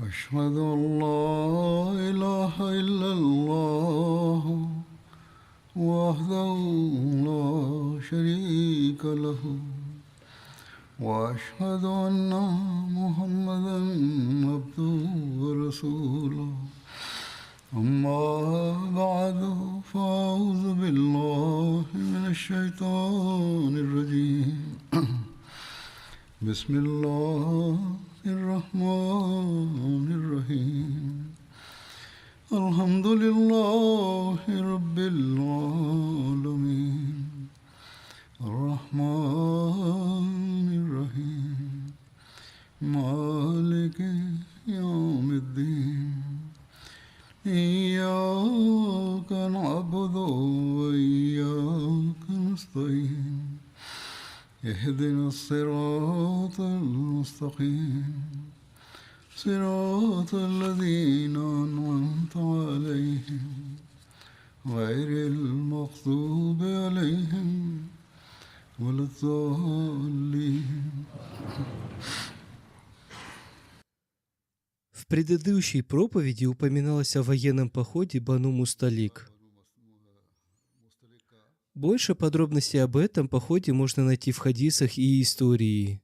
أشهد أن لا إله إلا الله وحده لا شريك له وأشهد أن محمدا عبده ورسوله أما بعد فأعوذ بالله من الشيطان الرجيم بسم الله الرحمن الرحيم الحمد لله رب العالمين الرحمن الرحيم مالك يوم الدين إياك نعبد وإياك نستعين اهدنا الصراط المستقيم صراط الذين أنعمت عليهم غير المغضوب عليهم ولا الضالين. В предыдущей проповеди упоминалось о военном походе Бану Мусталик. Больше подробностей об этом походе можно найти в хадисах и истории.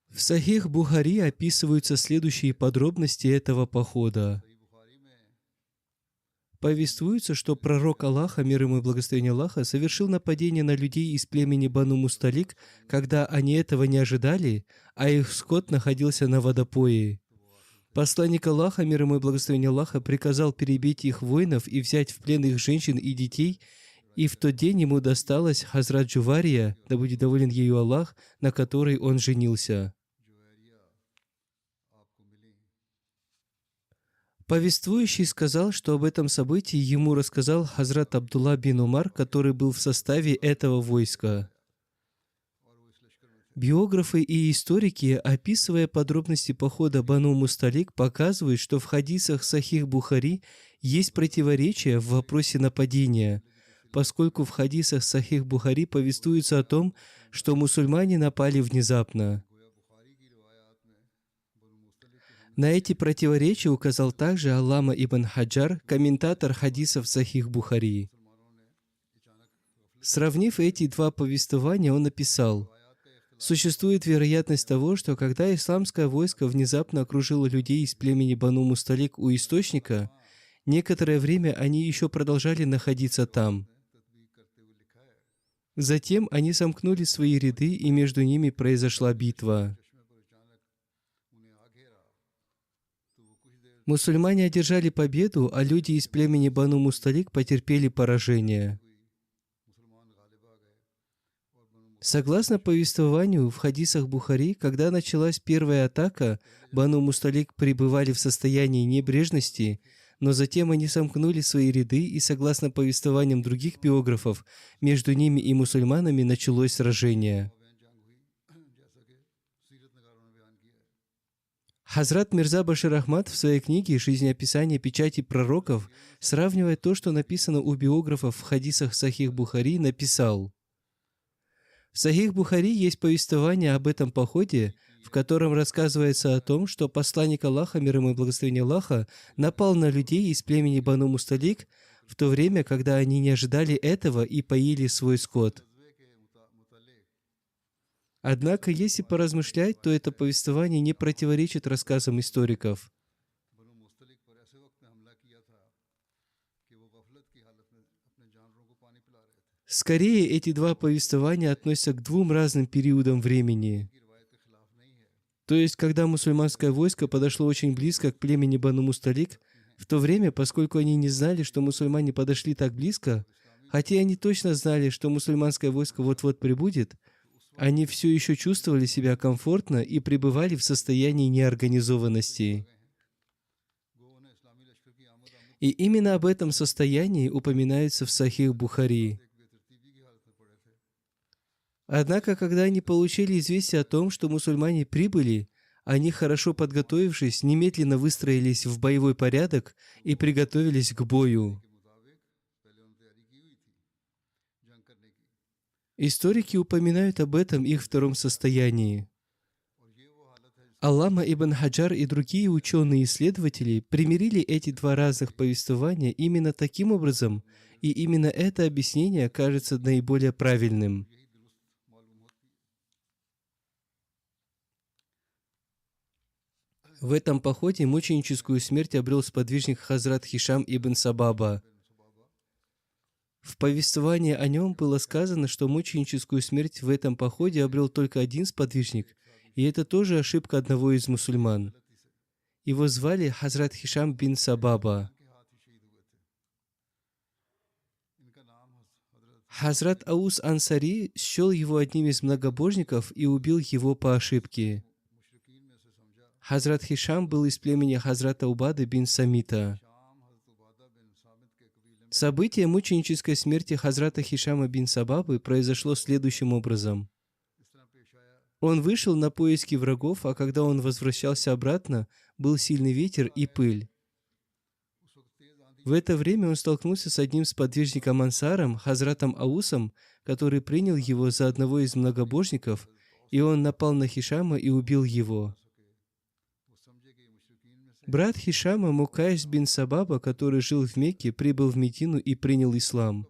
В Сахих Бухари описываются следующие подробности этого похода. Повествуется, что пророк Аллаха, мир ему и благословение Аллаха, совершил нападение на людей из племени Бану Мусталик, когда они этого не ожидали, а их скот находился на водопое. Посланник Аллаха, мир ему и благословение Аллаха, приказал перебить их воинов и взять в плен их женщин и детей, и в тот день ему досталась Хазрат Джувария, да будет доволен ею Аллах, на которой он женился. Повествующий сказал, что об этом событии ему рассказал Хазрат Абдулла бин Умар, который был в составе этого войска. Биографы и историки, описывая подробности похода Бану Мусталик, показывают, что в хадисах Сахих Бухари есть противоречия в вопросе нападения, поскольку в хадисах Сахих Бухари повествуется о том, что мусульмане напали внезапно. На эти противоречия указал также Аллама ибн Хаджар, комментатор хадисов Сахих Бухари. Сравнив эти два повествования, он написал: «Существует вероятность того, что когда исламское войско внезапно окружило людей из племени Бану Мусталик у источника, некоторое время они еще продолжали находиться там. Затем они сомкнули свои ряды, и между ними произошла битва. Мусульмане одержали победу, а люди из племени Бану Мусталик потерпели поражение». Согласно повествованию в хадисах Бухари, когда началась первая атака, Бану Мусталик пребывали в состоянии небрежности, но затем они сомкнули свои ряды, и согласно повествованиям других биографов, между ними и мусульманами началось сражение. Хазрат Мирза Башир Ахмад в своей книге «Жизнеописание печати пророков», сравнивая то, что написано у биографов в хадисах Сахих Бухари, написал: в Сахих Бухари есть повествование об этом походе, в котором рассказывается о том, что посланник Аллаха, мир ему и благословение Аллаха, напал на людей из племени Бану Мусталик в то время, когда они не ожидали этого и поили свой скот. Однако, если поразмышлять, то это повествование не противоречит рассказам историков. Скорее, эти два повествования относятся к двум разным периодам времени. То есть, когда мусульманское войско подошло очень близко к племени Бану Мусталик, в то время, поскольку они не знали, что мусульмане подошли так близко, хотя они точно знали, что мусульманское войско вот-вот прибудет, они все еще чувствовали себя комфортно и пребывали в состоянии неорганизованности. И именно об этом состоянии упоминается в Сахих Бухари. Однако, когда они получили известие о том, что мусульмане прибыли, они, хорошо подготовившись, немедленно выстроились в боевой порядок и приготовились к бою. Историки упоминают об этом их втором состоянии. Аллама ибн Хаджар и другие ученые-исследователи примирили эти два разных повествования именно таким образом, и именно это объяснение кажется наиболее правильным. В этом походе мученическую смерть обрел сподвижник Хазрат Хишам ибн Сабаба. В повествовании о нем было сказано, что мученическую смерть в этом походе обрел только один сподвижник, и это тоже ошибка одного из мусульман. Его звали Хазрат Хишам бин Сабаба. Хазрат Аус Ансари счел его одним из многобожников и убил его по ошибке. Хазрат Хишам был из племени Хазрата Убады бин Самита. Событие мученической смерти Хазрата Хишама бин Сабабы произошло следующим образом. Он вышел на поиски врагов, а когда он возвращался обратно, был сильный ветер и пыль. В это время он столкнулся с одним сподвижником Ансаром, Хазратом Аусом, который принял его за одного из многобожников, и он напал на Хишама и убил его. Брат Хишама, Мукайс бин Сабаба, который жил в Мекке, прибыл в Медину и принял ислам.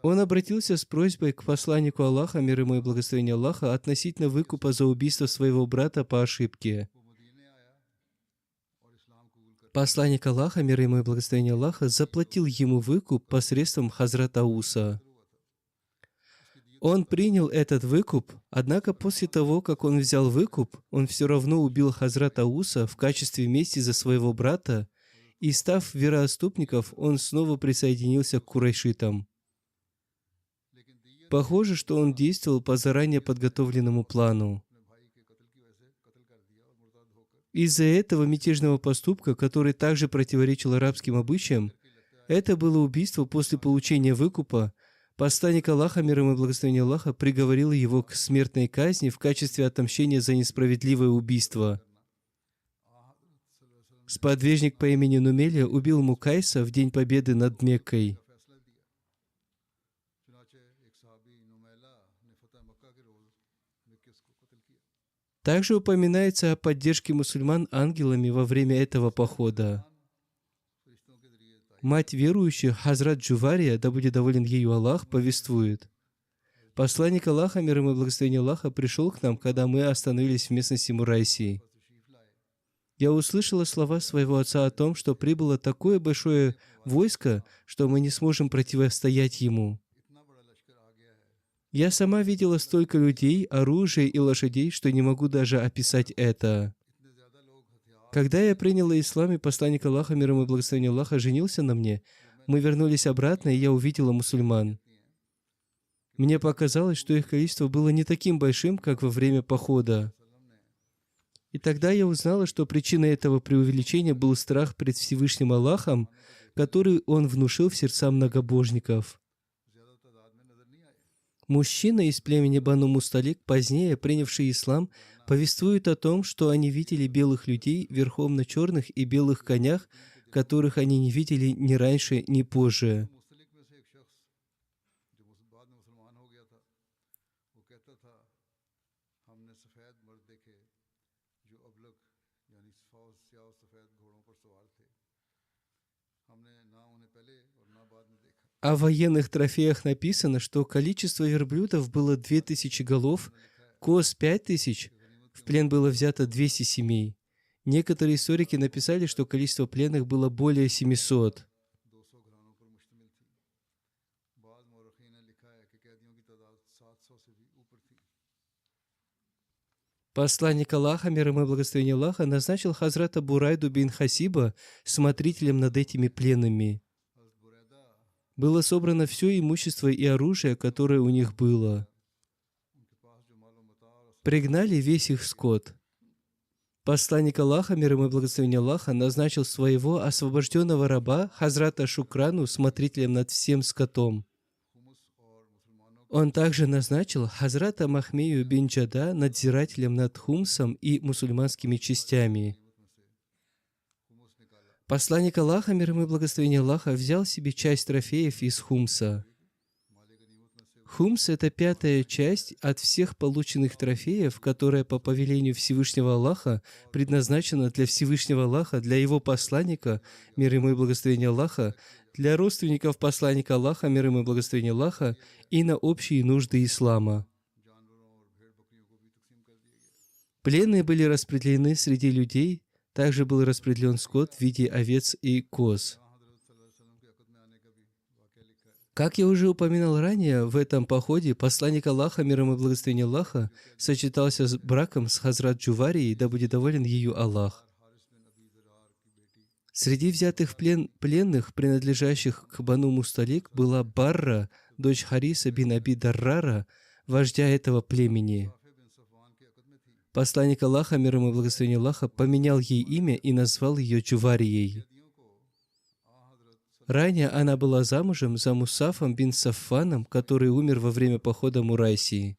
Он обратился с просьбой к посланнику Аллаха, мир ему и благословение Аллаха, относительно выкупа за убийство своего брата по ошибке. Посланник Аллаха, мир ему и благословение Аллаха, заплатил ему выкуп посредством Хазрата Ауса. Он принял этот выкуп, однако после того, как он взял выкуп, он все равно убил Хазрата Ауса в качестве мести за своего брата, и, став вероотступников, он снова присоединился к курайшитам. Похоже, что он действовал по заранее подготовленному плану. Из-за этого мятежного поступка, который также противоречил арабским обычаям, это было убийство после получения выкупа, посланник Аллаха, мир ему и благословение Аллаха, приговорил его к смертной казни в качестве отомщения за несправедливое убийство. Сподвижник по имени Нумеля убил Мукайса в день победы над Меккой. Также упоминается о поддержке мусульман ангелами во время этого похода. Мать верующих, Хазрат Джувария, да будет доволен ею Аллах, повествует: посланник Аллаха, мир ему и благословение Аллаха, пришел к нам, когда мы остановились в местности Мурайси. Я услышала слова своего отца о том, что прибыло такое большое войско, что мы не сможем противостоять ему. Я сама видела столько людей, оружия и лошадей, что не могу даже описать это. Когда я приняла ислам, и посланник Аллаха, мир ему и благословение Аллаха, женился на мне, мы вернулись обратно, и я увидела мусульман. Мне показалось, что их количество было не таким большим, как во время похода. И тогда я узнала, что причиной этого преувеличения был страх пред Всевышним Аллахом, который он внушил в сердца многобожников. Мужчина из племени Бану Мусталик, позднее принявший ислам, повествует о том, что они видели белых людей верхом на черных и белых конях, которых они не видели ни раньше, ни позже. О военных трофеях написано, что количество верблюдов было 2000 голов, коз 5000, в плен было взято 200 семей. Некоторые историки написали, что количество пленных было более 700. Посланник Аллаха, мир ему и благословение Аллаха, назначил Хазрата Бурайду бин Хасиба смотрителем над этими пленными. Было собрано все имущество и оружие, которое у них было. Пригнали весь их скот. Посланник Аллаха, мир ему и благословение Аллаха, назначил своего освобожденного раба Хазрата Шукрану смотрителем над всем скотом. Он также назначил Хазрата Махмею бин Джада надзирателем над Хумсом и мусульманскими частями. Посланник Аллаха, мир ему и благословение Аллаха, взял себе часть трофеев из Хумса. Хумс — это 5-я часть от всех полученных трофеев, которая по повелению Всевышнего Аллаха предназначена для Всевышнего Аллаха, для его посланника, мир ему и благословение Аллаха, для родственников посланника Аллаха, мир ему и благословение Аллаха, и на общие нужды ислама. Пленные были распределены среди людей, также был распределен скот в виде овец и коз. Как я уже упоминал ранее, в этом походе посланник Аллаха, мир ему и благословение Аллаха, сочетался с браком с Хазрат Джуварией, да будет доволен ею Аллах. Среди взятых в плен пленных, принадлежащих к Бану Мусталик, была Барра, дочь Хариса бин Аби Даррара, вождя этого племени. Посланник Аллаха, мир ему и благословение Аллаха, поменял ей имя и назвал ее Джуварией. Ранее она была замужем за Мусафом бин Саффаном, который умер во время похода Мурайсии.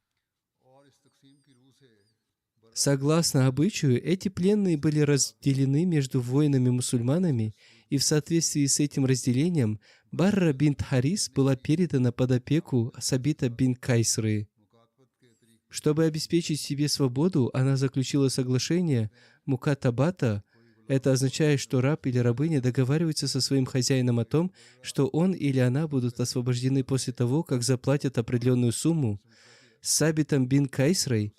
Согласно обычаю, эти пленные были разделены между воинами-мусульманами, и в соответствии с этим разделением Барра бинт Харис была передана под опеку Сабита бин Кайсры. Чтобы обеспечить себе свободу, она заключила соглашение мукатабата. Это означает, что раб или рабыня договариваются со своим хозяином о том, что он или она будут освобождены после того, как заплатят определенную сумму с Сабитом бин Кайсрой,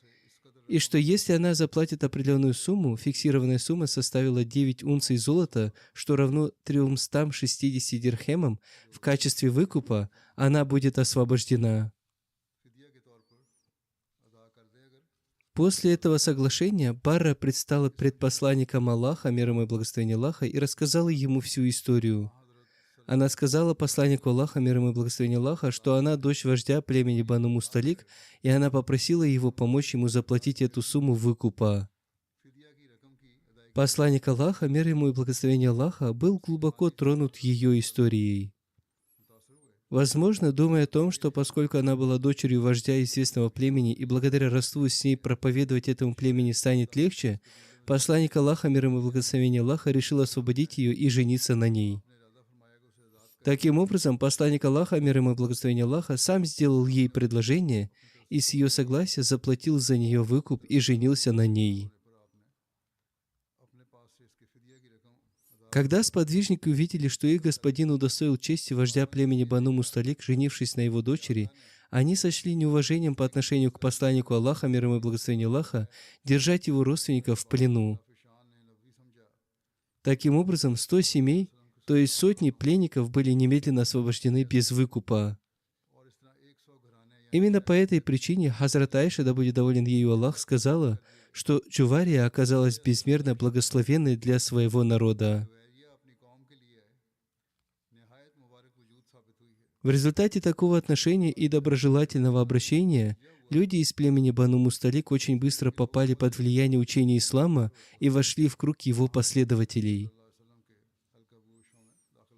и что если она заплатит определенную сумму, фиксированная сумма составила 9 унций золота, что равно 360 дирхемам, в качестве выкупа, она будет освобождена. После этого соглашения Барра предстала пред посланником Аллаха, мир ему и благословение Аллаха, и рассказала ему всю историю. Она сказала посланнику Аллаха, мир ему и благословение Аллаха, что она дочь вождя племени Бану Мусталик, и она попросила его помочь ему заплатить эту сумму выкупа. Посланник Аллаха, мир ему и благословение Аллаха, был глубоко тронут ее историей. Возможно, думая о том, что поскольку она была дочерью вождя известного племени, и благодаря родству с ней проповедовать этому племени станет легче, посланник Аллаха, мир ему и благословение Аллаха, решил освободить ее и жениться на ней. Таким образом, посланник Аллаха, мир ему и благословение Аллаха, сам сделал ей предложение и с ее согласия заплатил за нее выкуп и женился на ней. Когда сподвижники увидели, что их господин удостоил чести вождя племени Бану Мусталик, женившись на его дочери, они сочли неуважением по отношению к посланнику Аллаха, мир ему и благословение Аллаха, держать его родственников в плену. Таким образом, 100 семей, то есть сотни пленников, были немедленно освобождены без выкупа. Именно по этой причине Хазрат Айша, да будет доволен ею Аллах, сказала, что Джувария оказалась безмерно благословенной для своего народа. В результате такого отношения и доброжелательного обращения люди из племени Бану Мусталик очень быстро попали под влияние учения ислама и вошли в круг его последователей.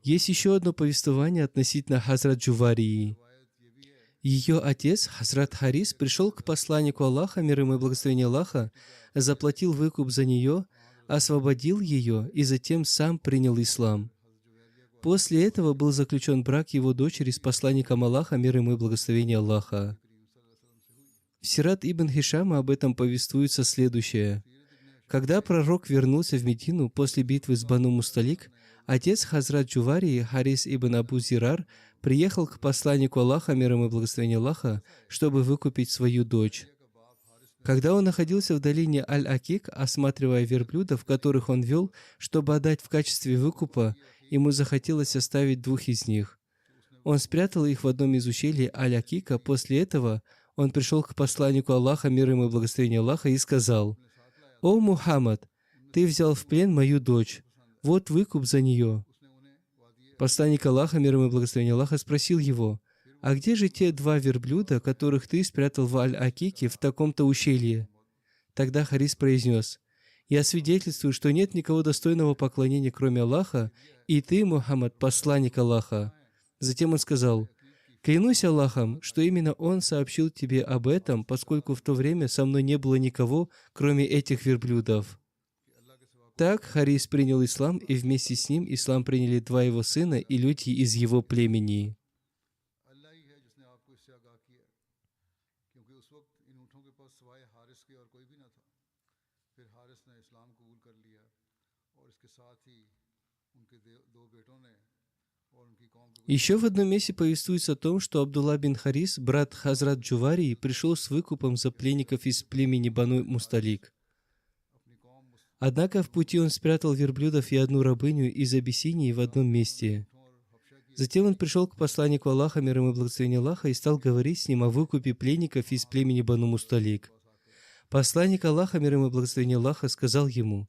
Есть еще одно повествование относительно Хазрат Джуварии. Ее отец, Хазрат Харис, пришел к посланнику Аллаха, мир ему и благословение Аллаха, заплатил выкуп за нее, освободил ее и затем сам принял ислам. После этого был заключен брак его дочери с посланником Аллаха, мир ему и благословение Аллаха. В Сират ибн Хишама об этом повествуется следующее. Когда пророк вернулся в Медину после битвы с Бану Мусталик, отец Хазрат Джуварии, Харис ибн Абу Зирар, приехал к посланнику Аллаха, мир ему и благословение Аллаха, чтобы выкупить свою дочь. Когда он находился в долине Аль-Акик, осматривая верблюдов, которых он вел, чтобы отдать в качестве выкупа, ему захотелось оставить 2 из них. Он спрятал их в одном из ущелий Аль-Акика. После этого он пришел к посланнику Аллаха, мир ему и благословение Аллаха, и сказал: «О Мухаммад, ты взял в плен мою дочь. Вот выкуп за нее». Посланник Аллаха, мир ему и благословение Аллаха, спросил его: «А где же те 2 верблюда, которых ты спрятал в Аль-Акике в таком-то ущелье?» Тогда Харис произнес: «Я свидетельствую, что нет никого достойного поклонения, кроме Аллаха, и ты, Мухаммад, посланник Аллаха». Затем он сказал: «Клянусь Аллахом, что именно Он сообщил тебе об этом, поскольку в то время со мной не было никого, кроме этих верблюдов». Так Харис принял ислам, и вместе с ним ислам приняли 2 его сына и люди из его племени. Еще в одном месте повествуется о том, что Абдулла бин Харис, брат Хазрат Джуварии, пришел с выкупом за пленников из племени Бану Мусталик. Однако в пути он спрятал верблюдов и одну рабыню из Абиссинии в одном месте. Затем он пришел к посланнику Аллаха, мир ему и благословение Аллаха, и стал говорить с ним о выкупе пленников из племени Бану Мусталик. Посланник Аллаха, мир ему и благословение Аллаха, сказал ему: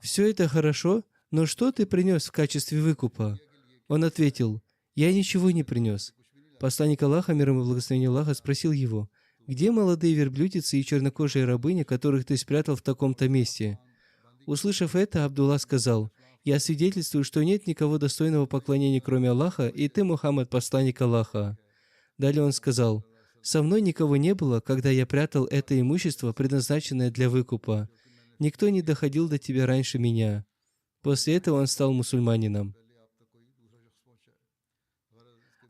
«Все это хорошо, но что ты принес в качестве выкупа?» Он ответил: «Я ничего не принес». Посланник Аллаха, мир ему и благословение Аллаха, спросил его: «Где молодые верблюдицы и чернокожие рабыни, которых ты спрятал в таком-то месте?» Услышав это, Абдулла сказал: «Я свидетельствую, что нет никого достойного поклонения, кроме Аллаха, и ты, Мухаммад, посланник Аллаха». Далее он сказал: «Со мной никого не было, когда я прятал это имущество, предназначенное для выкупа. Никто не доходил до тебя раньше меня». После этого он стал мусульманином.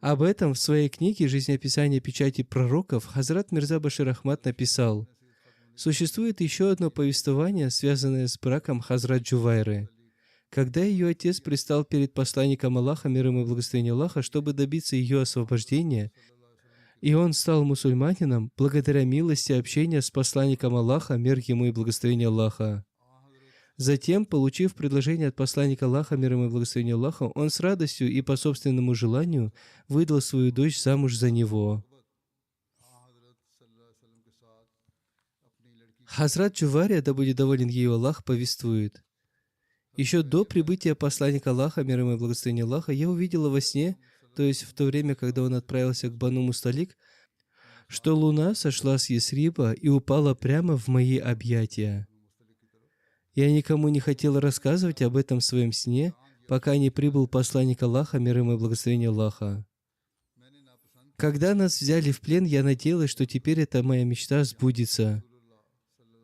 Об этом в своей книге «Жизнеописание печати пророков» Хазрат Мирза Башир Ахмад написал: «Существует еще одно повествование, связанное с браком Хазрат Джувайры. Когда ее отец предстал перед посланником Аллаха, мир ему и благословение Аллаха, чтобы добиться ее освобождения, и он стал мусульманином благодаря милости общения с посланником Аллаха, мир ему и благословение Аллаха. Затем, получив предложение от посланника Аллаха, мир ему и благословение Аллаха, он с радостью и по собственному желанию выдал свою дочь замуж за него». Хазрат Джувария, да будет доволен ею Аллах, повествует: «Еще до прибытия посланника Аллаха, мир ему и благословение Аллаха, я увидела во сне, то есть в то время, когда он отправился к Бану Мусталик, что луна сошла с Ясриба и упала прямо в мои объятия. Я никому не хотела рассказывать об этом в своем сне, пока не прибыл посланник Аллаха, мир ему и благословение Аллаха. Когда нас взяли в плен, я надеялась, что теперь эта моя мечта сбудется.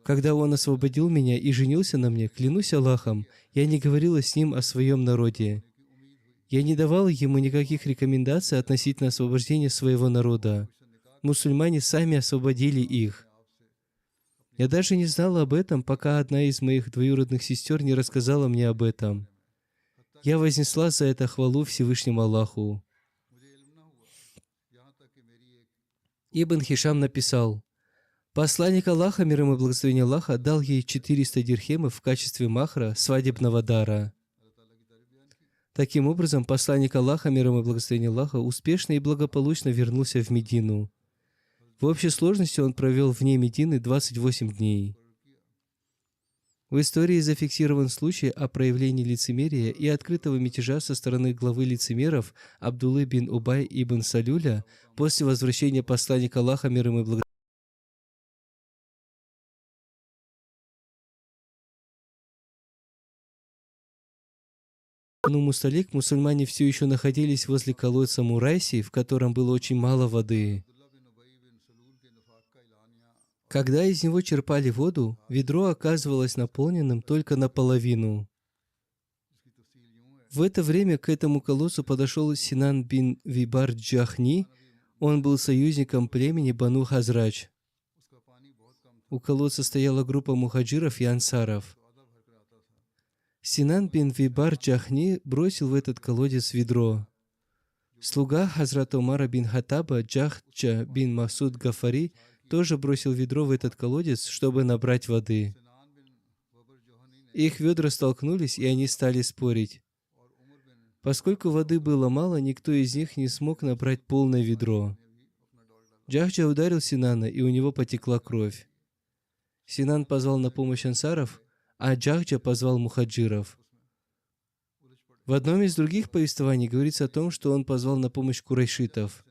Когда он освободил меня и женился на мне, клянусь Аллахом, я не говорила с ним о своем народе. Я не давала ему никаких рекомендаций относительно освобождения своего народа. Мусульмане сами освободили их. Я даже не знала об этом, пока одна из моих двоюродных сестер не рассказала мне об этом. Я вознесла за это хвалу Всевышнему Аллаху». Ибн Хишам написал: «Посланник Аллаха, мир ему и благословение Аллаха, дал ей 400 дирхемов в качестве махра свадебного дара». Таким образом, посланник Аллаха, мир ему и благословение Аллаха, успешно и благополучно вернулся в Медину. В общей сложности он провел вне Медины 28 дней. В истории зафиксирован случай о проявлении лицемерия и открытого мятежа со стороны главы лицемеров Абдуллы бин Убай ибн Салюля после возвращения посланника Аллаха, мир ему и благословение. Бану Мусталик мусульмане все еще находились возле колодца Мурайси, в котором было очень мало воды. Когда из него черпали воду, ведро оказывалось наполненным только наполовину. В это время к этому колодцу подошел Синан бин Вибар Джахни. Он был союзником племени Бану Хазрач. У колодца стояла группа мухаджиров и ансаров. Синан бин Вибар Джахни бросил в этот колодец ведро. Слуга Хазрата Умара бин Хаттаба Джахча бин Масуд Гафари тоже бросил ведро в этот колодец, чтобы набрать воды. Их ведра столкнулись, и они стали спорить. Поскольку воды было мало, никто из них не смог набрать полное ведро. Джахча ударил Синана, и у него потекла кровь. Синан позвал на помощь ансаров, а Джахча позвал мухаджиров. В одном из других повествований говорится о том, что он позвал на помощь курайшитов.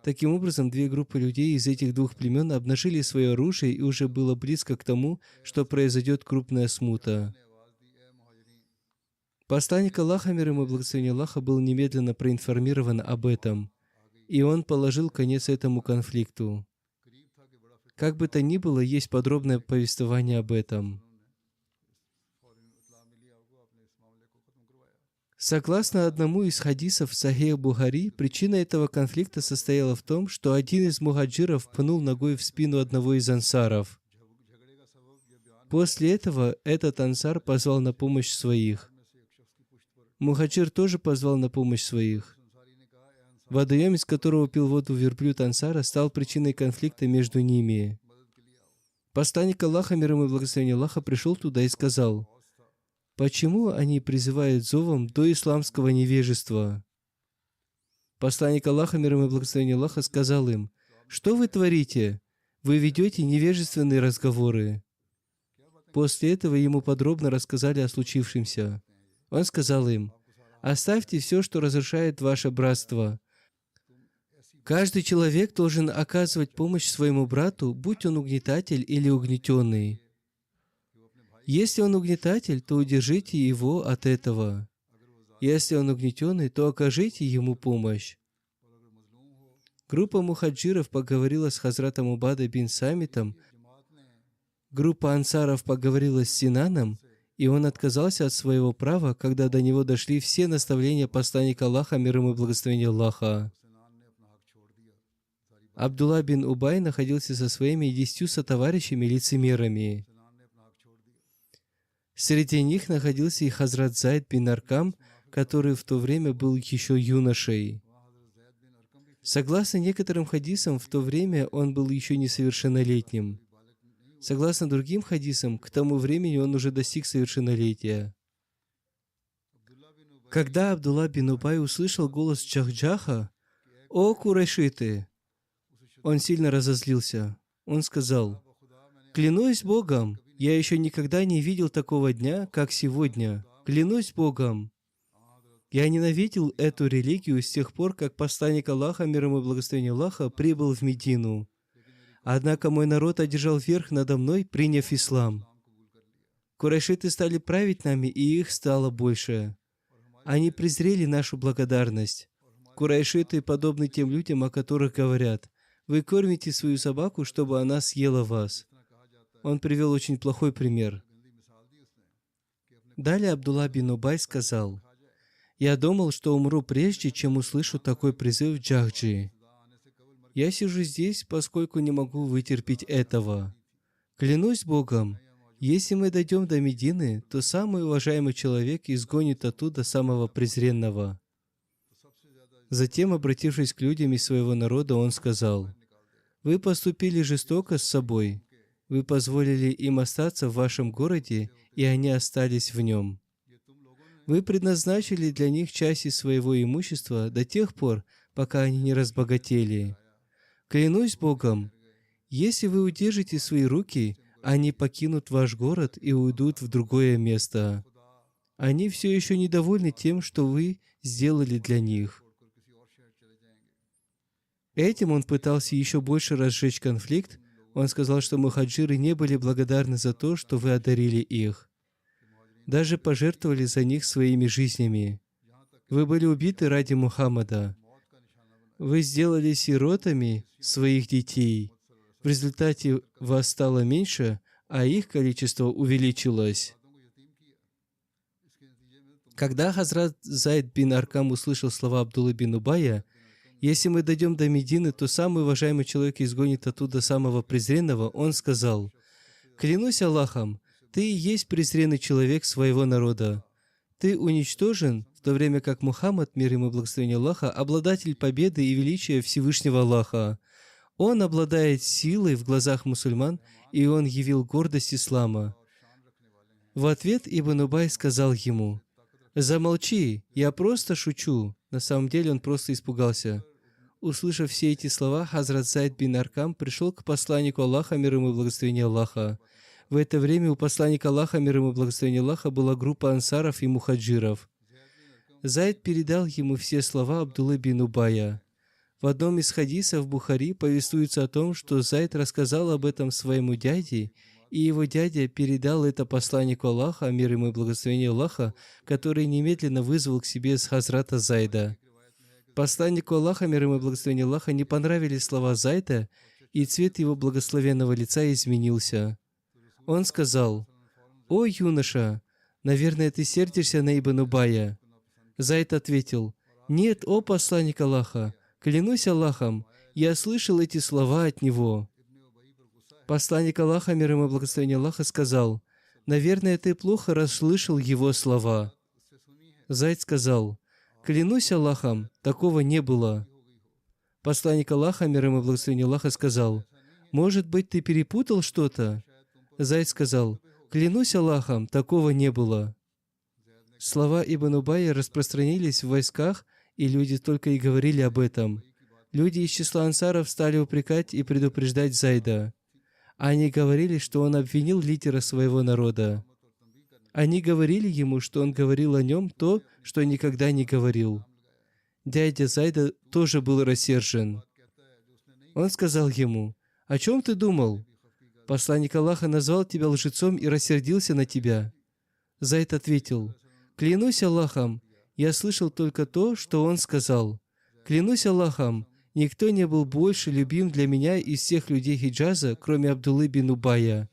Таким образом, две группы людей из этих двух племен обнажили свое оружие, и уже было близко к тому, что произойдет крупная смута. Посланник Аллаха, мир ему и благословение Аллаха, был немедленно проинформирован об этом, и он положил конец этому конфликту. Как бы то ни было, есть подробное повествование об этом. Согласно одному из хадисов Сахих Бухари, причина этого конфликта состояла в том, что один из мухаджиров пнул ногой в спину одного из ансаров. После этого этот ансар позвал на помощь своих. Мухаджир тоже позвал на помощь своих. Водоем, из которого пил воду верблюд ансара, стал причиной конфликта между ними. Посланник Аллаха, мир ему и благословение Аллаха, пришел туда и сказал: «Почему они призывают зовом до исламского невежества?» Посланник Аллаха, мир ему и благословение Аллаха, сказал им: «Что вы творите? Вы ведете невежественные разговоры». После этого ему подробно рассказали о случившемся. Он сказал им: «Оставьте все, что разрушает ваше братство. Каждый человек должен оказывать помощь своему брату, будь он угнетатель или угнетенный. Если он угнетатель, то удержите его от этого. Если он угнетенный, то окажите ему помощь». Группа мухаджиров поговорила с Хазратом Убада бин Самитом, группа ансаров поговорила с Синаном, и он отказался от своего права, когда до него дошли все наставления посланника Аллаха, мир ему и благословение Аллаха. Абдулла бин Убай находился со своими 10 сотоварищами-лицемерами. Среди них находился и Хазрат Зайд бин Аркам, который в то время был еще юношей. Согласно некоторым хадисам, в то время он был еще несовершеннолетним. Согласно другим хадисам, к тому времени он уже достиг совершеннолетия. Когда Абдулла бин Убай услышал голос Джахджаха: «О, курайшиты!», он сильно разозлился. Он сказал: «Клянусь Богом, я еще никогда не видел такого дня, как сегодня. Клянусь Богом! Я ненавидел эту религию с тех пор, как посланник Аллаха, мир ему и благословение Аллаха, прибыл в Медину. Однако мой народ одержал верх надо мной, приняв ислам. Курайшиты стали править нами, и их стало больше. Они презрели нашу благодарность. Курайшиты подобны тем людям, о которых говорят: вы кормите свою собаку, чтобы она съела вас». Он привел очень плохой пример. Далее Абдулла бин Убай сказал: «Я думал, что умру прежде, чем услышу такой призыв Джахджи. Я сижу здесь, поскольку не могу вытерпеть этого. Клянусь Богом, если мы дойдем до Медины, то самый уважаемый человек изгонит оттуда самого презренного». Затем, обратившись к людям из своего народа, он сказал: «Вы поступили жестоко с собой. Вы позволили им остаться в вашем городе, и они остались в нем. Вы предназначили для них часть из своего имущества до тех пор, пока они не разбогатели. Клянусь Богом, если вы удержите свои руки, они покинут ваш город и уйдут в другое место. Они все еще недовольны тем, что вы сделали для них». Этим он пытался еще больше разжечь конфликт. Он сказал, что мухаджиры не были благодарны за то, что вы одарили их. Даже пожертвовали за них своими жизнями. Вы были убиты ради Мухаммада. Вы сделали сиротами своих детей. В результате вас стало меньше, а их количество увеличилось. Когда Хазрат Зайд бин Аркам услышал слова Абдуллы бин Убая: «Если мы дойдем до Медины, то самый уважаемый человек изгонит оттуда самого презренного», он сказал: «Клянусь Аллахом, ты и есть презренный человек своего народа. Ты уничтожен, в то время как Мухаммад, мир ему и благословение Аллаха, обладатель победы и величия Всевышнего Аллаха. Он обладает силой в глазах мусульман, и он явил гордость ислама». В ответ Ибн Убай сказал ему: «Замолчи, я просто шучу». На самом деле он просто испугался. Услышав все эти слова, Хазрат Зайд бин Аркам пришел к посланнику Аллаха, мир ему и благословение Аллаха. В это время у посланника Аллаха, мир ему и благословение Аллаха, была группа ансаров и мухаджиров. Зайд передал ему все слова Абдуллы бин Убая. В одном из хадисов Бухари повествуется о том, что Зайд рассказал об этом своему дяде, и его дядя передал это посланнику Аллаха, мир ему и благословение Аллаха, который немедленно вызвал к себе с Хазрата Зайда. Посланнику Аллаха, мир ему и благословение Аллаха, не понравились слова Зайда, и цвет его благословенного лица изменился. Он сказал: «О, юноша, наверное, ты сердишься на Ибн Убая». Зайд ответил: «Нет, о посланник Аллаха, клянусь Аллахом, я слышал эти слова от него». Посланник Аллаха, мир ему и благословение Аллаха, сказал: «Наверное, ты плохо расслышал его слова». Зайд сказал: «Клянусь Аллахом, такого не было». Посланник Аллаха, мир ему и благословение Аллаха, сказал: «Может быть, ты перепутал что-то?» Зайд сказал: «Клянусь Аллахом, такого не было». Слова Ибн Убайя распространились в войсках, и люди только и говорили об этом. Люди из числа ансаров стали упрекать и предупреждать Зайда. Они говорили, что он обвинил лидера своего народа. Они говорили ему, что он говорил о нем то, что никогда не говорил. Дядя Зайда тоже был рассержен. Он сказал ему: «О чем ты думал? Посланник Аллаха назвал тебя лжецом и рассердился на тебя». Зайд ответил: «Клянусь Аллахом, я слышал только то, что он сказал. Клянусь Аллахом, никто не был больше любим для меня из всех людей Хиджаза, кроме Абдуллы бин Убая.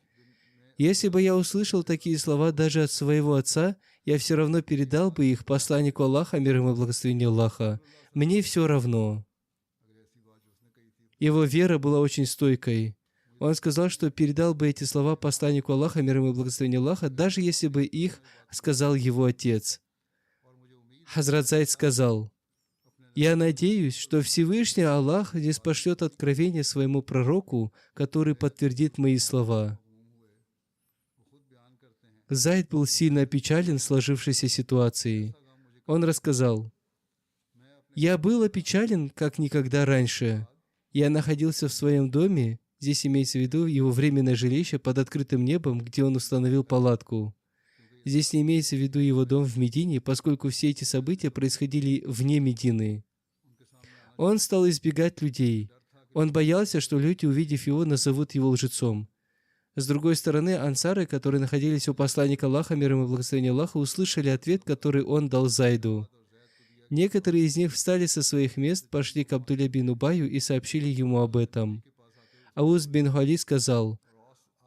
Если бы я услышал такие слова даже от своего отца, я все равно передал бы их посланнику Аллаха, мир ему и благословение Аллаха. Мне все равно». Его вера была очень стойкой. Он сказал, что передал бы эти слова посланнику Аллаха, мир ему и благословение Аллаха, даже если бы их сказал его отец. Хазрат Зайд сказал: «Я надеюсь, что Всевышний Аллах не спошлет откровение своему пророку, который подтвердит мои слова». Зайд был сильно опечален сложившейся ситуацией. Он рассказал: «Я был опечален, как никогда раньше. Я находился в своем доме, здесь имеется в виду его временное жилище под открытым небом, где он установил палатку. Здесь не имеется в виду его дом в Медине, поскольку все эти события происходили вне Медины. Он стал избегать людей. Он боялся, что люди, увидев его, назовут его лжецом. С другой стороны, ансары, которые находились у посланника Аллаха, мир ему и благословение Аллаха, услышали ответ, который он дал Зайду. Некоторые из них встали со своих мест, пошли к Абдулле бин Убаю и сообщили ему об этом. Ауз бин Хали сказал: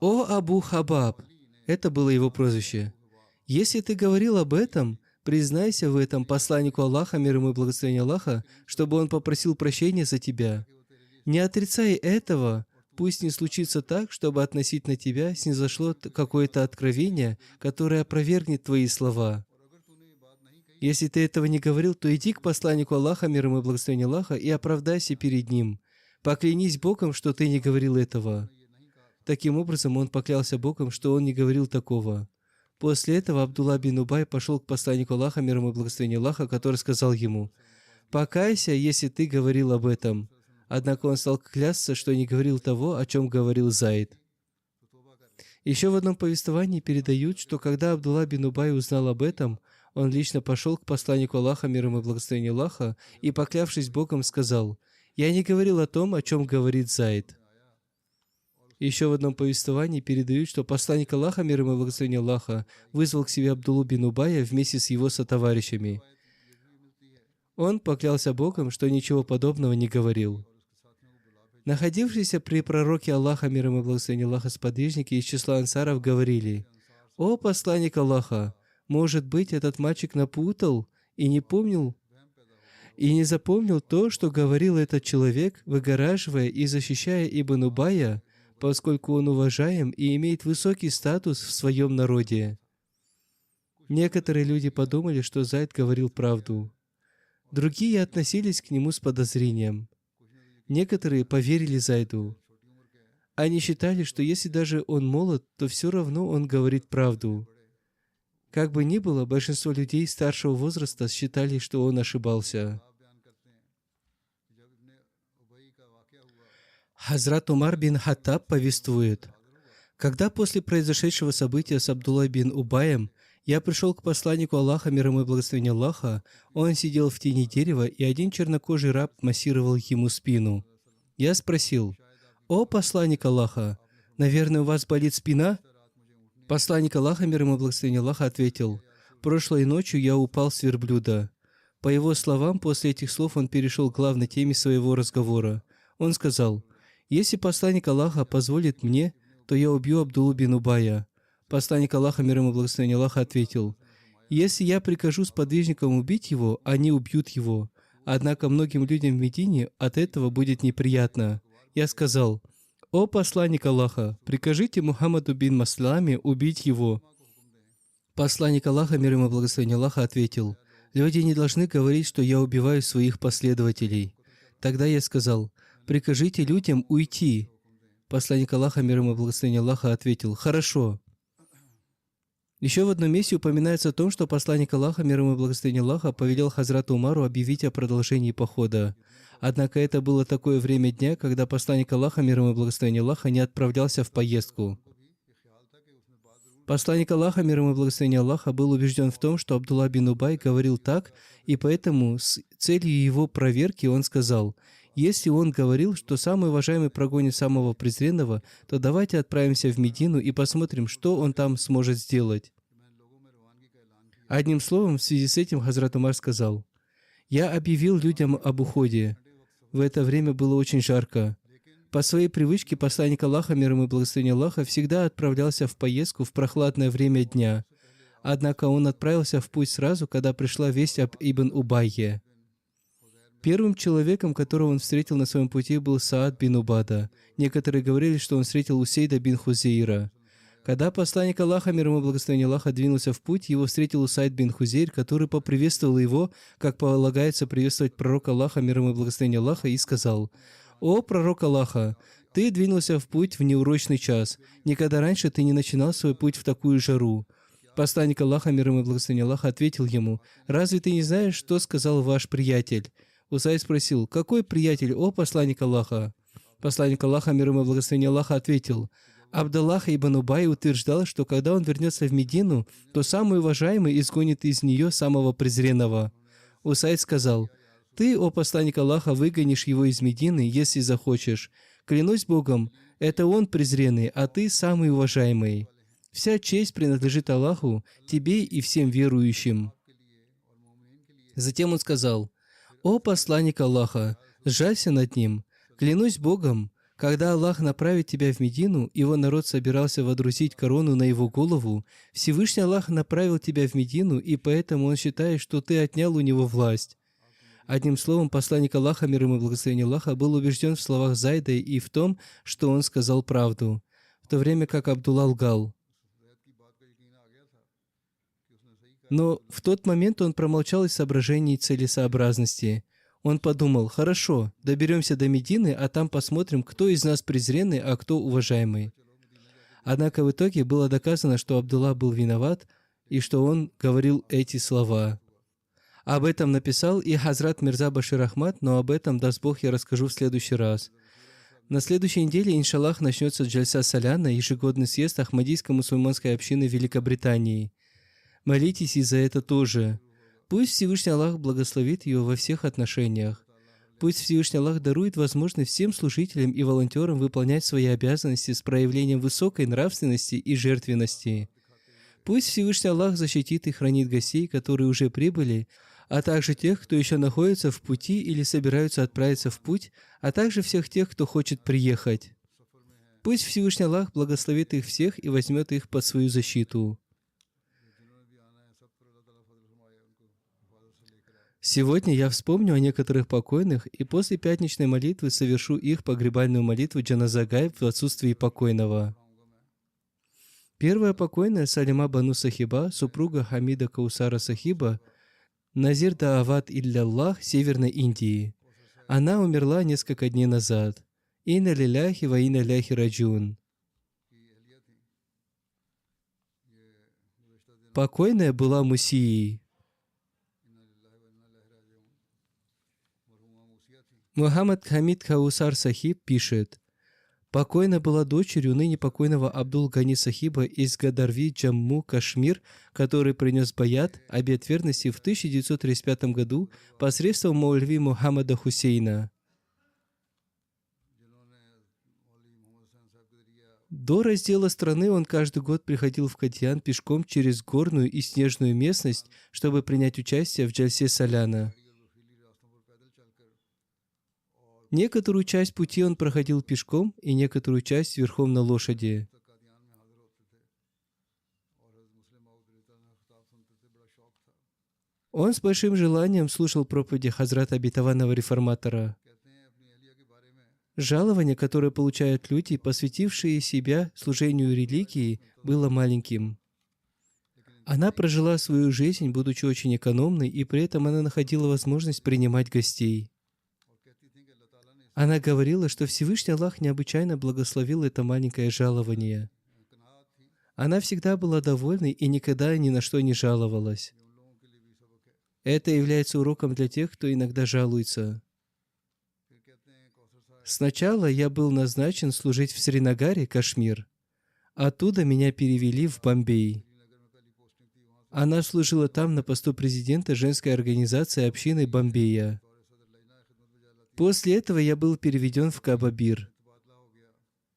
«О Абу Хабаб!» Это было его прозвище. «Если ты говорил об этом, признайся в этом посланнику Аллаха, мир ему и благословение Аллаха, чтобы он попросил прощения за тебя. Не отрицай этого, пусть не случится так, чтобы относительно тебя снизошло какое-то откровение, которое опровергнет твои слова. Если ты этого не говорил, то иди к посланнику Аллаха, мир ему и благословение Аллаха, и оправдайся перед ним. Поклянись Богом, что ты не говорил этого». Таким образом, он поклялся Богом, что он не говорил такого. После этого Абдулла бин Убай пошел к посланнику Аллаха, мир ему и благословение Аллаха, который сказал ему: «Покайся, если ты говорил об этом». Однако он стал клясться, что не говорил того, о чем говорил Зайд. Еще в одном повествовании передают, что когда Абдулла бин Убай узнал об этом, он лично пошел к посланнику Аллаха, мир ему и благословение Аллаха, и, поклявшись Богом, сказал: «Я не говорил о том, о чем говорит Зайд». Еще в одном повествовании передают, что посланник Аллаха, мир ему и благословение Аллаха, вызвал к себе Абдуллу бин Убая вместе с его сотоварищами. Он поклялся Богом, что ничего подобного не говорил. Находившиеся при пророке Аллаха, мир ему и благословение Аллаха, сподвижники из числа ансаров говорили: «О посланник Аллаха, может быть, этот мальчик напутал и не помнил и не запомнил то, что говорил этот человек, выгораживая и защищая Ибн Убая, поскольку он уважаем и имеет высокий статус в своем народе». Некоторые люди подумали, что Зайд говорил правду. Другие относились к нему с подозрением. Некоторые поверили Зайду. Они считали, что если даже он молод, то все равно он говорит правду. Как бы ни было, большинство людей старшего возраста считали, что он ошибался. Хазрат Умар бин Хаттаб повествует: «Когда после произошедшего события с Абдуллой бин Убаем я пришел к посланнику Аллаха, мир ему и благословение Аллаха, он сидел в тени дерева, и один чернокожий раб массировал ему спину. Я спросил: «О посланник Аллаха, наверное, у вас болит спина?» Посланник Аллаха, мир ему и благословение Аллаха, ответил: «Прошлой ночью я упал с верблюда». По его словам, после этих слов он перешел к главной теме своего разговора. Он сказал: «Если посланник Аллаха позволит мне, то я убью Абдуллу бин Убая». Посланник Аллаха, мир ему и благословение Аллаха, ответил: «Если я прикажу сподвижникам убить его, они убьют его. Однако многим людям в Медине от этого будет неприятно». Я сказал: «О посланник Аллаха, прикажите Мухаммаду бин Масламе убить его». Посланник Аллаха, мир ему и благословение Аллаха, ответил: «Люди не должны говорить, что я убиваю своих последователей». Тогда я сказал: «Прикажите людям уйти». Посланник Аллаха, мир ему и благословение Аллаха, ответил: «Хорошо». Еще в одном месте упоминается о том, что посланник Аллаха, мир ему и благословение Аллаха, повелел Хазрату Умару объявить о продолжении похода. Однако это было такое время дня, когда посланник Аллаха, мир ему и благословение Аллаха, не отправлялся в поездку. Посланник Аллаха, мир ему и благословение Аллаха, был убежден в том, что Абдулла бин Убай говорил так, и поэтому с целью его проверки он сказал: «Если он говорил, что самый уважаемый прогонит самого презренного, то давайте отправимся в Медину и посмотрим, что он там сможет сделать». Одним словом, в связи с этим Хазрат Умар сказал: «Я объявил людям об уходе». В это время было очень жарко. По своей привычке посланник Аллаха, мир ему и благословение Аллаха, всегда отправлялся в поездку в прохладное время дня. Однако он отправился в путь сразу, когда пришла весть об Ибн Убайе. Первым человеком, которого он встретил на своем пути, был Саад бин Убада. Некоторые говорили, что он встретил Усейда бин Хузейра. Когда посланник Аллаха, мир ему и благословение Аллаха, двинулся в путь, его встретил Усайд бин Хузейр, который поприветствовал его, как полагается приветствовать пророка Аллаха, мир ему и благословение Аллаха, и сказал: «О пророк Аллаха, ты двинулся в путь в неурочный час. Никогда раньше ты не начинал свой путь в такую жару». Посланник Аллаха, мир ему и благословение Аллаха, ответил ему: «Разве ты не знаешь, что сказал ваш приятель?» Усайд спросил: «Какой приятель, о посланник Аллаха?» Посланник Аллаха, мир ему и благословение Аллаха, ответил: «Абдаллах ибн Убай утверждал, что когда он вернется в Медину, то самый уважаемый изгонит из нее самого презренного». Усайд сказал: «Ты, о посланник Аллаха, выгонишь его из Медины, если захочешь. Клянусь Богом, это он презренный, а ты самый уважаемый. Вся честь принадлежит Аллаху, тебе и всем верующим». Затем он сказал: «О посланник Аллаха, сжалься над ним. Клянусь Богом, когда Аллах направит тебя в Медину, его народ собирался водрузить корону на его голову, Всевышний Аллах направил тебя в Медину, и поэтому он считает, что ты отнял у него власть». Одним словом, посланник Аллаха, мир ему и благословение Аллаха, был убежден в словах Зайда и в том, что он сказал правду, в то время как Абдулла лгал. Но в тот момент он промолчал из соображений целесообразности. Он подумал: «Хорошо, доберемся до Медины, а там посмотрим, кто из нас презренный, а кто уважаемый». Однако в итоге было доказано, что Абдулла был виноват и что он говорил эти слова. Об этом написал и Хазрат Мирза Башир Ахмад, но об этом, даст Бог, я расскажу в следующий раз. На следующей неделе, иншаллах, начнется Джальса Саляна, ежегодный съезд Ахмадийской мусульманской общины Великобритании. Молитесь и за это тоже. Пусть Всевышний Аллах благословит ее во всех отношениях. Пусть Всевышний Аллах дарует возможность всем служителям и волонтерам выполнять свои обязанности с проявлением высокой нравственности и жертвенности. Пусть Всевышний Аллах защитит и хранит гостей, которые уже прибыли, а также тех, кто еще находится в пути или собираются отправиться в путь, а также всех тех, кто хочет приехать. Пусть Всевышний Аллах благословит их всех и возьмет их под свою защиту. Сегодня я вспомню о некоторых покойных и после пятничной молитвы совершу их погребальную молитву Джаназа Гайб в отсутствии покойного. Первая покойная Салима Бану Сахиба, супруга Хамида Каусара Сахиба, Назир Даават Илляллах, Северной Индии. Она умерла несколько дней назад. Инна лиляхи ва инна иляйхи раджиун. Покойная была мусией. Мухаммад Хамид Каусар Сахиб пишет: «Покойна была дочерью ныне покойного Абдул-Гани Сахиба из Гадарви, Джамму, Кашмир, который принес баят, обет верности в 1935 году посредством Маульви Мухаммада Хусейна. До раздела страны он каждый год приходил в Кадьян пешком через горную и снежную местность, чтобы принять участие в Джальсе Саляна. Некоторую часть пути он проходил пешком и некоторую часть верхом на лошади. Он с большим желанием слушал проповеди Хазрата обетованного реформатора. Жалование, которое получают люди, посвятившие себя служению религии, было маленьким. Она прожила свою жизнь, будучи очень экономной, и при этом она находила возможность принимать гостей. Она говорила, что Всевышний Аллах необычайно благословил это маленькое жалование. Она всегда была довольной и никогда ни на что не жаловалась. Это является уроком для тех, кто иногда жалуется. Сначала я был назначен служить в Сринагаре, Кашмир. Оттуда меня перевели в Бомбей. Она служила там на посту президента женской организации общины Бомбея. После этого я был переведен в Кабабир.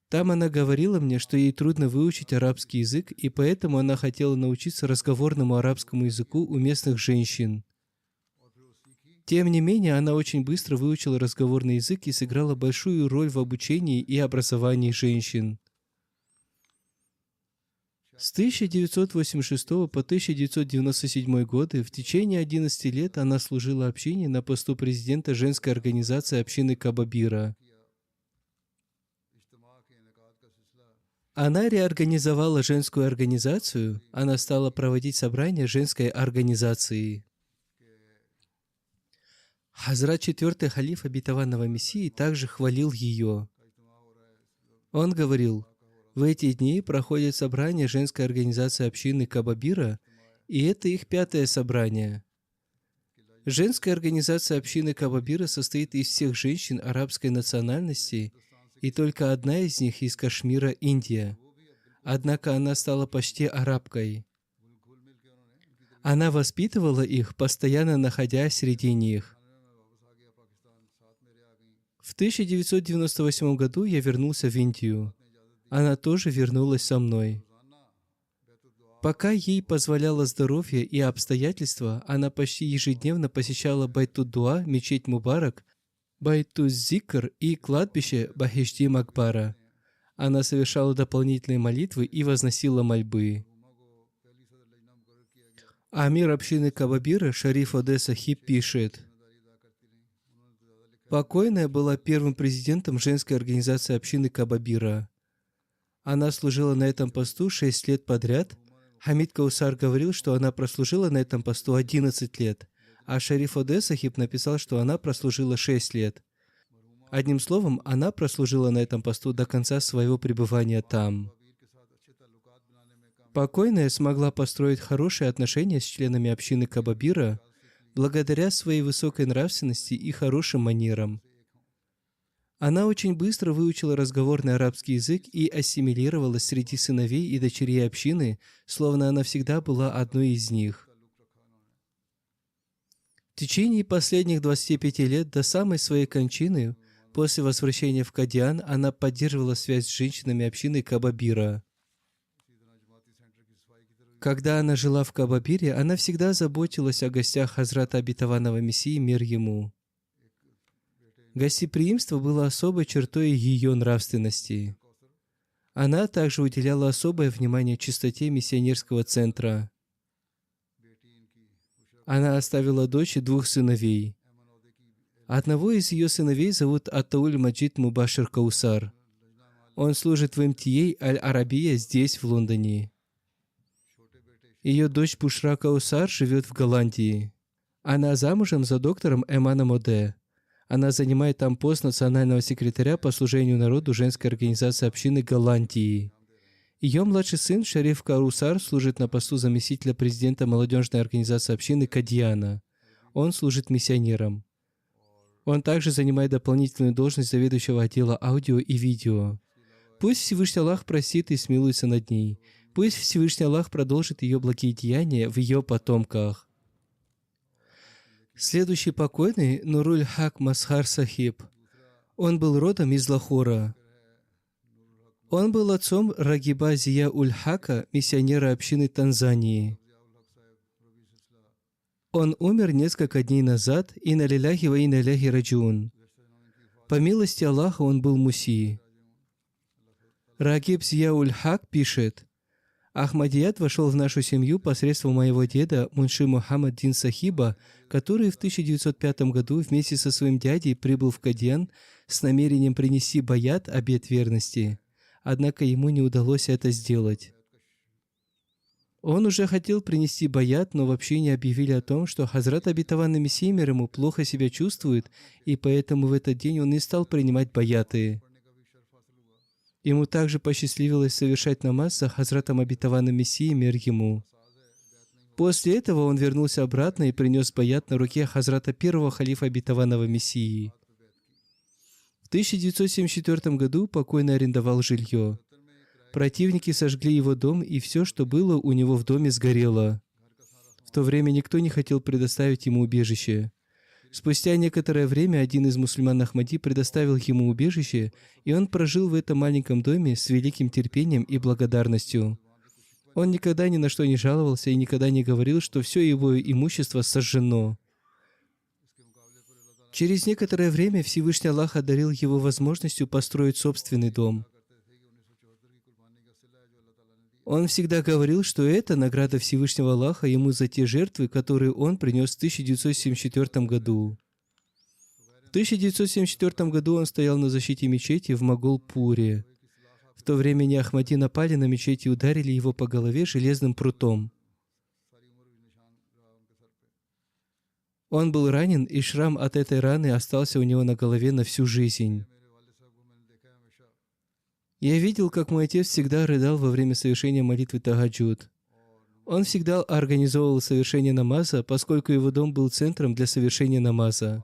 Там она говорила мне, что ей трудно выучить арабский язык, и поэтому она хотела научиться разговорному арабскому языку у местных женщин. Тем не менее, она очень быстро выучила разговорный язык и сыграла большую роль в обучении и образовании женщин. С 1986 по 1997 годы в течение 11 лет она служила общине на посту президента женской организации общины Кабабира. Она реорганизовала женскую организацию, она стала проводить собрания женской организации. Хазрат IV халиф обетованного Мессии также хвалил ее. Он говорил: в эти дни проходит собрание женской организации общины Кабабира, и это их 5-е собрание. Женская организация общины Кабабира состоит из всех женщин арабской национальности, и только одна из них из Кашмира, Индия. Однако она стала почти арабкой. Она воспитывала их, постоянно находясь среди них. В 1998 году я вернулся в Индию. Она тоже вернулась со мной. Пока ей позволяло здоровье и обстоятельства, она почти ежедневно посещала Байтуд-Дуа, мечеть Мубарак, Байтуз-Зикр и кладбище Бахишти-Макбара. Она совершала дополнительные молитвы и возносила мольбы. Амир общины Кабабира Шариф Оде Сахиб пишет: покойная была первым президентом женской организации общины Кабабира. Она служила на этом посту 6 лет подряд. Хамид Каусар говорил, что она прослужила на этом посту 11 лет, а Шариф Оде Сахиб написал, что она прослужила 6 лет. Одним словом, она прослужила на этом посту до конца своего пребывания там. Покойная смогла построить хорошие отношения с членами общины Кабабира благодаря своей высокой нравственности и хорошим манерам. Она очень быстро выучила разговорный арабский язык и ассимилировалась среди сыновей и дочерей общины, словно она всегда была одной из них. В течение последних 25 лет до самой своей кончины, после возвращения в Кадиан, она поддерживала связь с женщинами общины Кабабира. Когда она жила в Кабабире, она всегда заботилась о гостях Хазрата обетованного Мессии, мир ему. Гостеприимство было особой чертой ее нравственности. Она также уделяла особое внимание чистоте миссионерского центра. Она оставила дочь и 2 сыновей. Одного из ее сыновей зовут Аттауль Маджид Мубашир Каусар. Он служит в МТА Аль-Арабия здесь, в Лондоне. Ее дочь Бушра Каусар живет в Голландии. Она замужем за доктором Эманом Оде. Она занимает там пост национального секретаря по служению народу женской организации общины Голландии. Ее младший сын Шариф Каусар служит на посту заместителя президента молодежной организации общины Кадьяна. Он служит миссионером. Он также занимает дополнительную должность заведующего отдела аудио и видео. Пусть Всевышний Аллах простит и смилуется над ней. Пусть Всевышний Аллах продолжит ее благие деяния в ее потомках. Следующий покойный — Нуруль Хак Масхар Сахиб. Он был родом из Лахора. Он был отцом Рагиба Зия Уль-Хака, миссионера общины Танзании. Он умер несколько дней назад, инна лилляхи ва инна иляйхи раджиун. По милости Аллаха он был муси. Рагиб Зия Уль-Хак пишет: Ахмадият вошел в нашу семью посредством моего деда Мунши Мухаммад Дин Сахиба, который в 1905 году вместе со своим дядей прибыл в Кадьян с намерением принести баят, обет верности. Однако ему не удалось это сделать. Он уже хотел принести баят, но в общине объявили о том, что Хазрат обетованный Мессия мир ему плохо себя чувствует, и поэтому в этот день он не стал принимать баяты. Ему также посчастливилось совершать намаз за Хазратом обетованным Мессией мир ему. После этого он вернулся обратно и принес баят на руке Хазрата первого халифа обетованного Мессии. В 1974 году покойный арендовал жилье. Противники сожгли его дом, и все, что было у него в доме, сгорело. В то время никто не хотел предоставить ему убежище. Спустя некоторое время один из мусульман Ахмади предоставил ему убежище, и он прожил в этом маленьком доме с великим терпением и благодарностью. Он никогда ни на что не жаловался и никогда не говорил, что все его имущество сожжено. Через некоторое время Всевышний Аллах одарил его возможностью построить собственный дом. Он всегда говорил, что это награда Всевышнего Аллаха ему за те жертвы, которые он принес в 1974 году. В 1974 году он стоял на защите мечети в Моголпуре. В то время Ахмади напали на мечеть и ударили его по голове железным прутом. Он был ранен, и шрам от этой раны остался у него на голове на всю жизнь. Я видел, как мой отец всегда рыдал во время совершения молитвы Тагаджуд. Он всегда организовывал совершение намаза, поскольку его дом был центром для совершения намаза.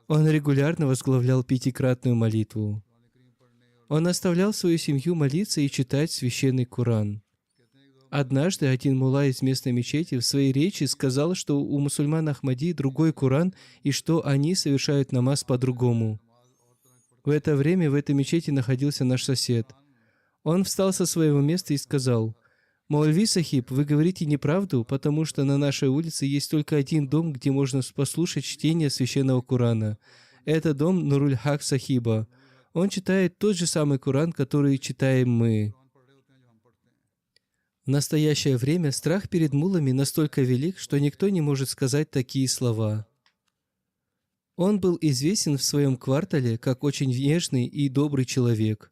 Он регулярно возглавлял пятикратную молитву. Он оставлял свою семью молиться и читать священный Коран. Однажды один мулла из местной мечети в своей речи сказал, что у мусульман Ахмади другой Коран и что они совершают намаз по-другому. В это время в этой мечети находился наш сосед. Он встал со своего места и сказал: «Маульви Сахиб, вы говорите неправду, потому что на нашей улице есть только один дом, где можно послушать чтение священного Корана. Это дом Нуруль-Хак Сахиба. Он читает тот же самый Коран, который читаем мы». В настоящее время страх перед муллами настолько велик, что никто не может сказать такие слова. Он был известен в своем квартале как очень нежный и добрый человек.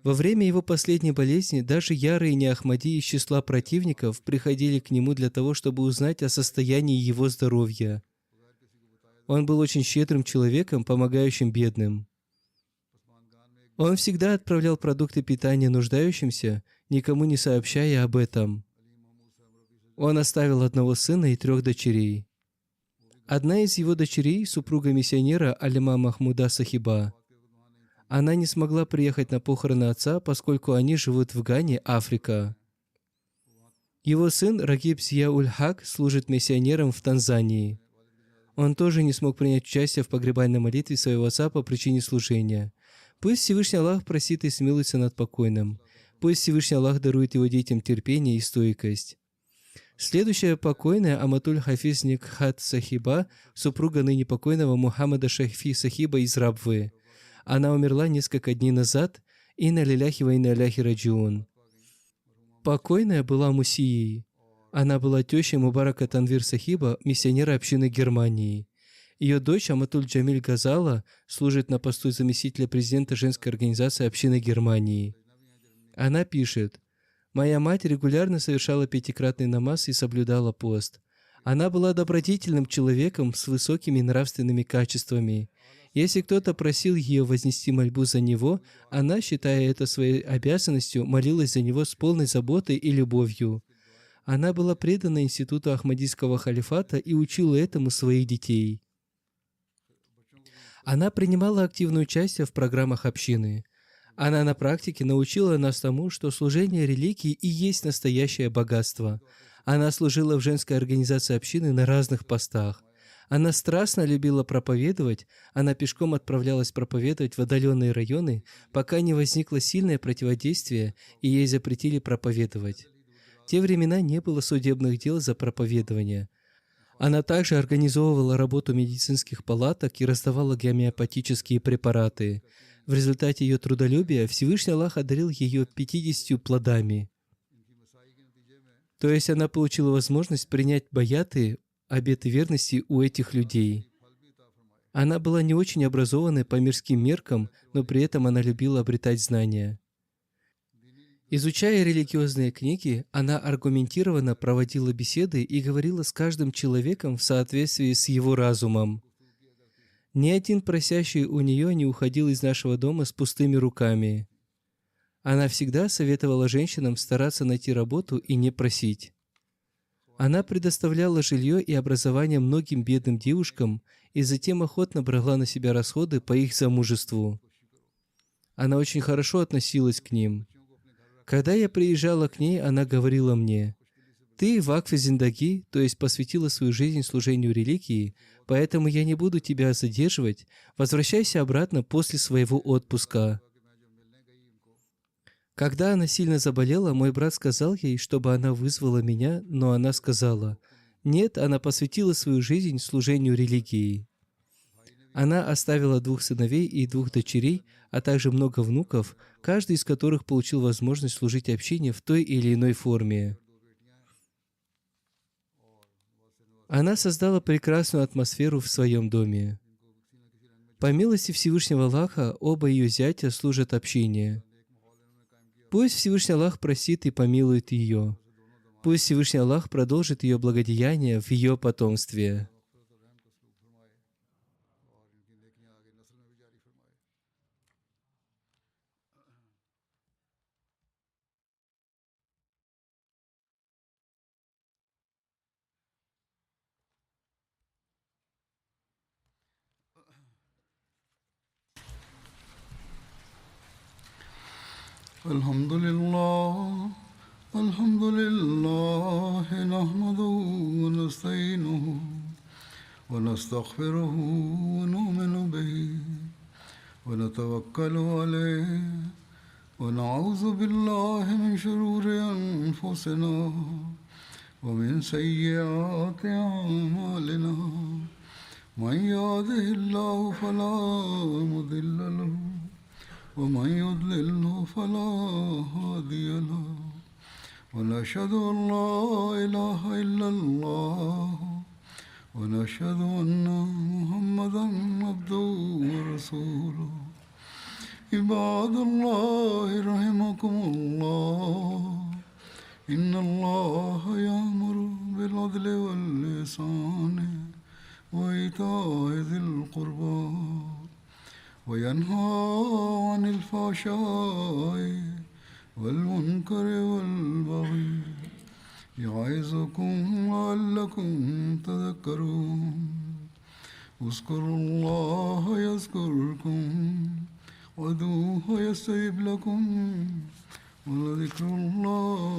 Во время его последней болезни даже ярые неахмади из числа противников приходили к нему для того, чтобы узнать о состоянии его здоровья. Он был очень щедрым человеком, помогающим бедным. Он всегда отправлял продукты питания нуждающимся, никому не сообщая об этом. Он оставил одного сына и 3 дочерей. Одна из его дочерей, супруга миссионера Алима Махмуда Сахиба, она не смогла приехать на похороны отца, поскольку они живут в Гане, Африка. Его сын Рагиб Зия-уль-Хак служит миссионером в Танзании. Он тоже не смог принять участие в погребальной молитве своего отца по причине служения. Пусть Всевышний Аллах просит и смилуется над покойным. Пусть Всевышний Аллах дарует его детям терпение и стойкость. Следующая покойная Аматуль Хафиз Никхат Сахиба, супруга ныне покойного Мухаммада Шахфи Сахиба из Рабвы. Она умерла несколько дней назад, инна лиляхи ва инна иляйхи раджиун. Покойная была мусией. Она была тещей Мубарака Танвир Сахиба, миссионера общины Германии. Ее дочь Аматуль Джамиль Газала служит на посту заместителя президента женской организации общины Германии. Она пишет: «Моя мать регулярно совершала пятикратный намаз и соблюдала пост. Она была добродетельным человеком с высокими нравственными качествами. Если кто-то просил ее вознести мольбу за него, она, считая это своей обязанностью, молилась за него с полной заботой и любовью. Она была предана институту Ахмадийского халифата и учила этому своих детей. Она принимала активное участие в программах общины. Она на практике научила нас тому, что служение религии и есть настоящее богатство. Она служила в женской организации общины на разных постах. Она страстно любила проповедовать, она пешком отправлялась проповедовать в отдаленные районы, пока не возникло сильное противодействие и ей запретили проповедовать. В те времена не было судебных дел за проповедование. Она также организовывала работу медицинских палаток и раздавала гомеопатические препараты. В результате ее трудолюбия Всевышний Аллах одарил ее 50 плодами. То есть она получила возможность принять баяты, обеты верности у этих людей. Она была не очень образованной по мирским меркам, но при этом она любила обретать знания. Изучая религиозные книги, она аргументированно проводила беседы и говорила с каждым человеком в соответствии с его разумом. Ни один просящий у нее не уходил из нашего дома с пустыми руками. Она всегда советовала женщинам стараться найти работу и не просить. Она предоставляла жилье и образование многим бедным девушкам и затем охотно брала на себя расходы по их замужеству. Она очень хорошо относилась к ним. Когда я приезжала к ней, она говорила мне: «Ты вакф зиндаги, то есть посвятила свою жизнь служению религии, поэтому я не буду тебя задерживать. Возвращайся обратно после своего отпуска». Когда она сильно заболела, мой брат сказал ей, чтобы она вызвала меня, но она сказала: «Нет, она посвятила свою жизнь служению религии». Она оставила 2 сыновей и 2 дочерей, а также много внуков, каждый из которых получил возможность служить общине в той или иной форме. Она создала прекрасную атмосферу в своем доме. По милости Всевышнего Аллаха, оба ее зятя служат общине. Пусть Всевышний Аллах простит и помилует ее. Пусть Всевышний Аллах продолжит ее благодеяние в ее потомстве. الحمد لله الحمد لله نحمده ونستعينه ونستغفره ونؤمن به ونتوكل عليه ونعوذ بالله من شرور أنفسنا ومن سيئات أعمالنا من يهده الله فلا مضل له ومن يضلله فلا هادي له ونشهد أن لا إله إلا الله ونشهد أن محمدا عبده ورسوله عباد الله رحمكم الله إن الله يأمر بالعدل والإحسان وإيتاء ذي القربى وينهى عن الفحشاء والمنكر والبغي يعظكم لعلكم تذكرون اذكروا الله يذكركم وادعوه يستجب لكم ولذكر الله